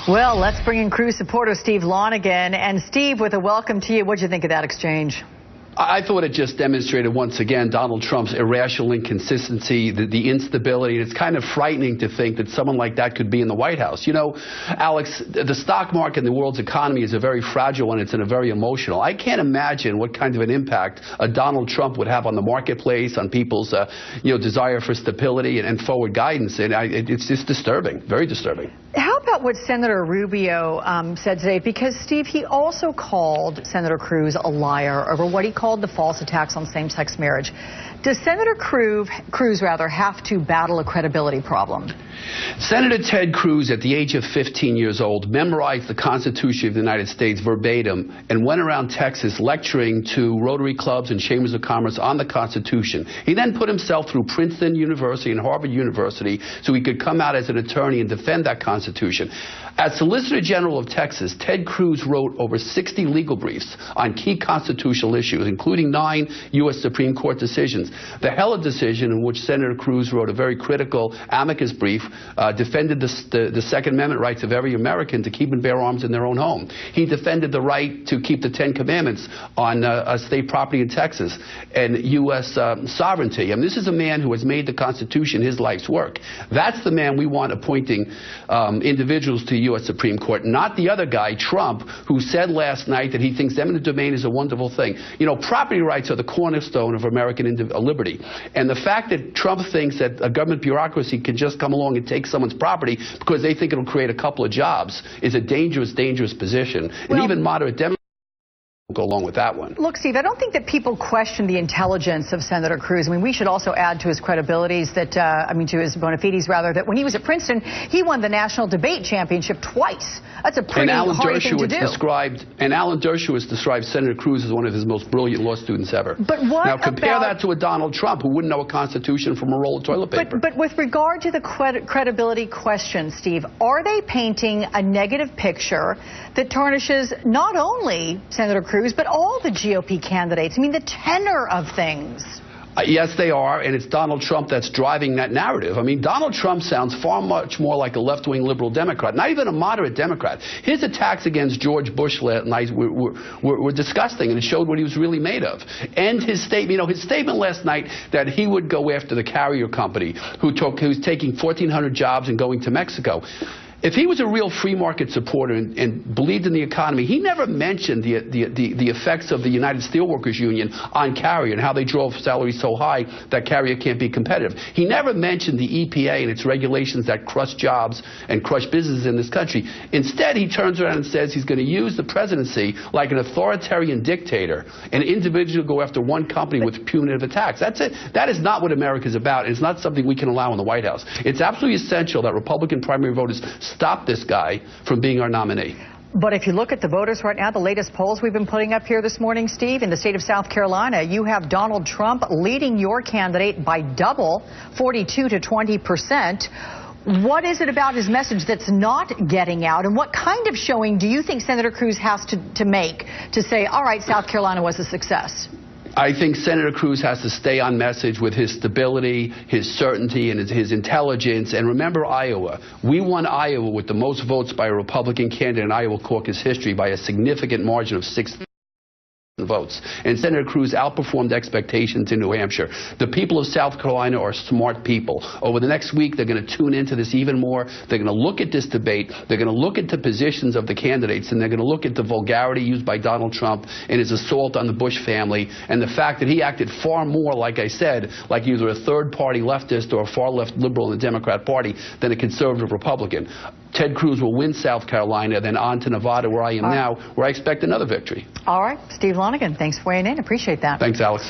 Well, let's bring in Cruz supporter Steve Lonegan. And Steve, with a welcome to you, what did you think of that exchange? I thought it just demonstrated once again Donald Trump's irrational inconsistency, the instability. And it's kind of frightening to think that someone like that could be in the White House. You know, Alex, the stock market and the world's economy is a very fragile one. It's a very emotional. I can't imagine what kind of an impact a Donald Trump would have on the marketplace, on people's desire for stability and forward guidance. And it's just disturbing, very disturbing. How about what Senator Rubio said today? Because, Steve, he also called Senator Cruz a liar over what he called the false attacks on same-sex marriage. Does Senator Cruz have to battle a credibility problem? Senator Ted Cruz, at the age of 15 years old, memorized the Constitution of the United States verbatim and went around Texas lecturing to Rotary clubs and chambers of commerce on the Constitution. He then put himself through Princeton University and Harvard University so he could come out as an attorney and defend that Constitution. As Solicitor General of Texas, Ted Cruz wrote over 60 legal briefs on key constitutional issues, including 9 U.S. Supreme Court decisions. The Heller decision, in which Senator Cruz wrote a very critical amicus brief, defended the Second Amendment rights of every American to keep and bear arms in their own home. He defended the right to keep the 10 Commandments on state property in Texas and U.S. sovereignty. I mean, this is a man who has made the Constitution his life's work. That's the man we want appointing individuals to the U.S. Supreme Court, not the other guy, Trump, who said last night that he thinks eminent domain is a wonderful thing. You know, property rights are the cornerstone of American liberty. And the fact that Trump thinks that a government bureaucracy can just come along and take someone's property because they think it'll create a couple of jobs is a dangerous, dangerous position. And even moderate Democrats go along with that one. Look, Steve, I don't think that people question the intelligence of Senator Cruz. I mean, we should also add to his credibilities that, to his bona fides, rather, that when he was at Princeton, he won the national debate championship twice. That's a pretty hard thing to do. Alan Dershowitz described Senator Cruz as one of his most brilliant law students ever. But what now compare that to a Donald Trump who wouldn't know a Constitution from a roll of toilet paper. But with regard to the credibility question, Steve, are they painting a negative picture that tarnishes not only Senator Cruz, but all the GOP candidates? I mean, the tenor of things. Yes, they are, and it's Donald Trump that's driving that narrative. I mean, Donald Trump sounds much more like a left-wing liberal Democrat, not even a moderate Democrat. His attacks against George Bush last night were disgusting, and it showed what he was really made of. And his statement, his statement last night that he would go after the carrier company who's taking 1,400 jobs and going to Mexico. If he was a real free market supporter and believed in the economy, he never mentioned the effects of the United Steelworkers Union on Carrier and how they drove salaries so high that Carrier can't be competitive. He never mentioned the EPA and its regulations that crush jobs and crush businesses in this country. Instead, he turns around and says he's going to use the presidency like an authoritarian dictator, an individual go after one company with punitive attacks. That's it. That is not what America's about. It's not something we can allow in the White House. It's absolutely essential that Republican primary voters stop this guy from being our nominee. But if you look at the voters right now, the latest polls we've been putting up here this morning, Steve, in the state of South Carolina, you have Donald Trump leading your candidate by double, 42 to 20%. What is it about his message that's not getting out? And what kind of showing do you think Senator Cruz has to make to say, all right, South Carolina was a success? I think Senator Cruz has to stay on message with his stability, his certainty, and his intelligence. And remember Iowa. We won Iowa with the most votes by a Republican candidate in Iowa caucus history by a significant margin of 6 votes. And Senator Cruz outperformed expectations in New Hampshire. The people of South Carolina are smart people. Over the next week, they're going to tune into this even more. They're going to look at this debate. They're going to look at the positions of the candidates, and they're going to look at the vulgarity used by Donald Trump and his assault on the Bush family, and the fact that he acted far more, like I said, like either a third-party leftist or a far-left liberal in the Democrat Party than a conservative Republican. Ted Cruz will win South Carolina, then on to Nevada, where I am now, where I expect another victory. All right. Steve Lonegan, thanks for weighing in. Appreciate that. Thanks, Alex.